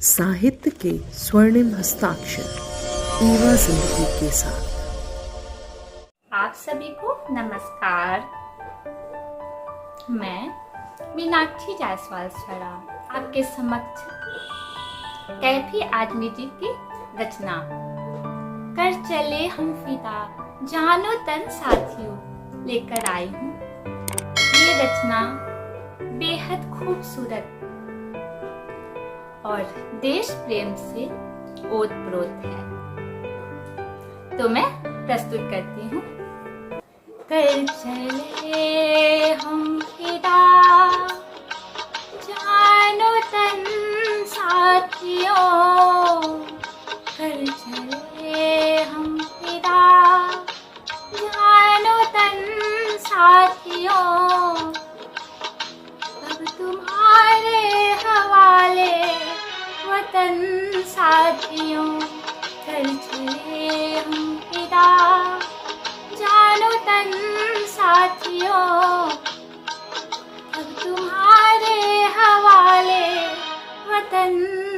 साहित्य के स्वर्णिम हस्ताक्षर ईवा जिंदगी के साथ। आप सभी को नमस्कार। मैं मीनाक्षी जायसवाल छड़ा आपके समक्ष कैफी आदमी जी की रचना कर चले हम फिदा जानो तन साथियों लेकर आई हूँ। ये रचना बेहद खूबसूरत और देश प्रेम से ओतप्रोत है, तो मैं प्रस्तुत करती हूँ। कर चले हम फिदा जानो तन साथियों, कर चले हम फिदा जानो तन साथियों, अब तुम्हारे हवाले वतन साथियों, कर चले हम फिदा जानो तन साथियों, अब तुम्हारे हवाले वतन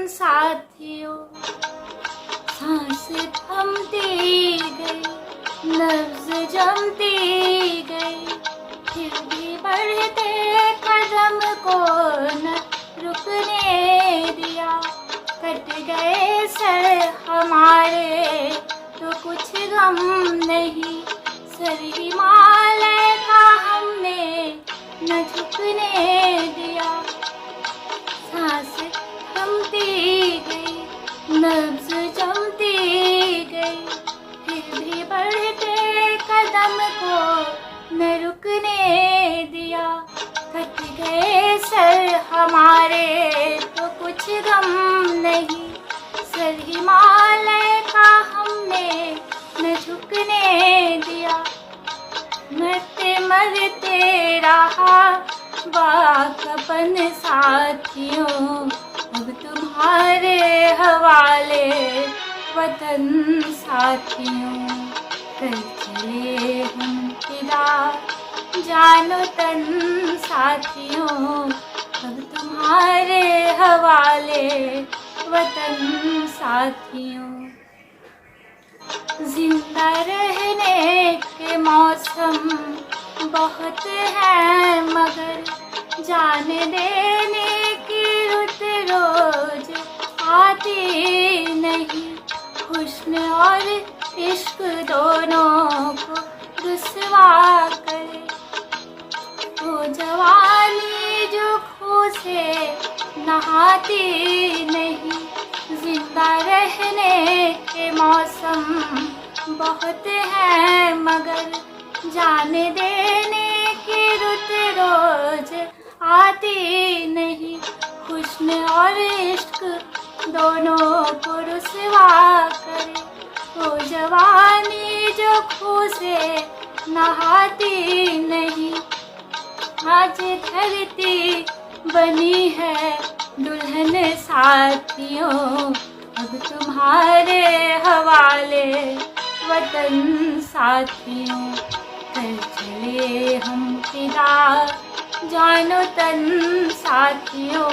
साथियों। सांस थमती गई, लफ्ज जमती गई, फिर भी बढ़ते कदम को न रुकने दिया। कट गए सर हमारे तो कुछ गम नहीं, सर हिमालय का हमने न झुकने दिया। सांस थमती गई, नब्ज जमती गई, फिर भी बढ़ते कदम को न रुकने दिया। कट गए सर हमारे तो कुछ गम नहीं, सर हिमालय का हमने न झुकने दिया। मरते मरते रहा बाकपन साथियों, अब तुम्हारे हवाले वतन साथियों, कर चले हम फिदा जानो तन साथियों, अब तुम्हारे हवाले वतन साथियों। जिंदा रहने के मौसम बहुत है, मगर जान देने की रुत रोज आती नहीं। हुस्न और इश्क दोनों को रुसवा करे, वो जवानी जो खो से नहाती नहीं। जिंदा रहने के मौसम बहुत है, मगर जान देने की रुत रोज आती नहीं। हुस्न और इश्क दोनों को रुसवा करे, वो जवानी जो खो से नहाती नहीं। आज धरती बनी है दुल्हन साथियों, अब तुम्हारे हवाले वतन साथियों, कर चले हम फिदा जानो तन साथियों,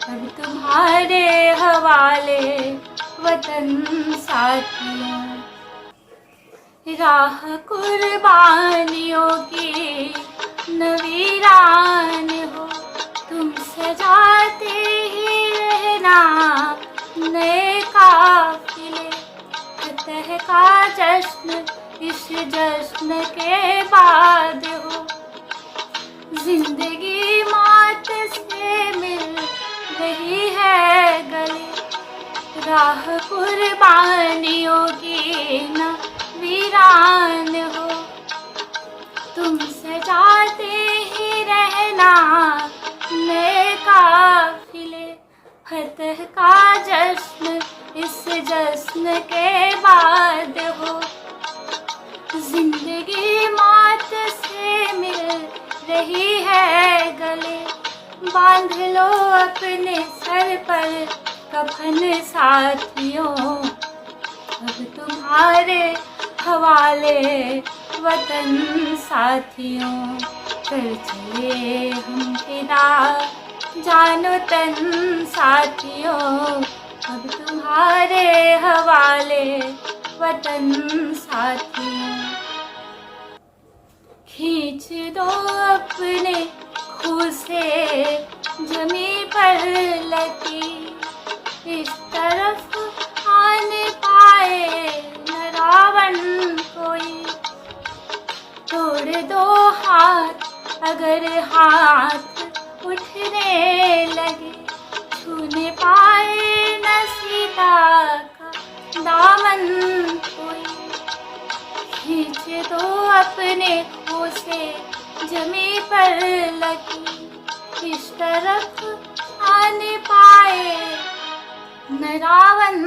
अब तुम्हारे हवाले वतन साथियों। राह कुर्बानियों की नवीरान हो, तुम सजाते ही रहना नए काफिले। फतह का जश्न इस जश्न के बाद हो, जिंदगी मौत से मिल रही है गले। राह कुर्बानियों की न वीरान हो, तुम सजाते ही रहना नए काफिले। फतह का जश्न इस जश्न के बाद हो, जिंदगी मौत से मिल रही है गले। बांध लो अपने सर पर कफन साथियों, अब तुम्हारे हवाले वतन साथियों, कर चले हम फिदा जानो तन साथियों, अब तुम्हारे हवाले वतन साथियों। खींच दो अपने खूह से जमी पर लकीर, इस तरफ आन पाए न रावण कोई। तोड़ दो हाथ अगर हाथ उठने लगे, छूने पाए न सीता का दामन कोई। खींच दो अपने खूह से जमी पर लकीर, इस तरफ आने पाए न रावण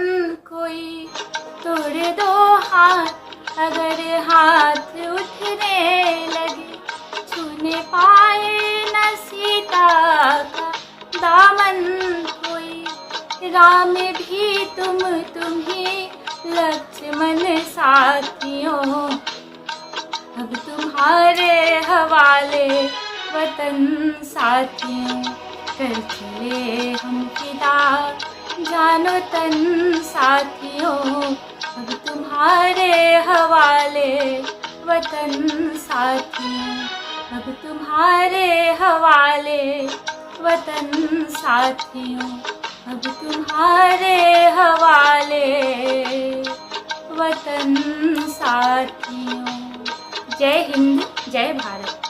कोई। तोड़ दो हाथ अगर हाथ उठने लगे, छूने पाए न सीता का दामन कोई। राम भी तुम ही लक्ष्मण साथियों, अब तुम्हारे हवाले वतन साथियों। कर चले हम फिदा जानो तन साथियों, अब तुम्हारे हवाले वतन साथियों। अब तुम्हारे हवाले वतन साथियों, अब तुम्हारे हवाले वतन साथियों। जय हिंद, जय भारत।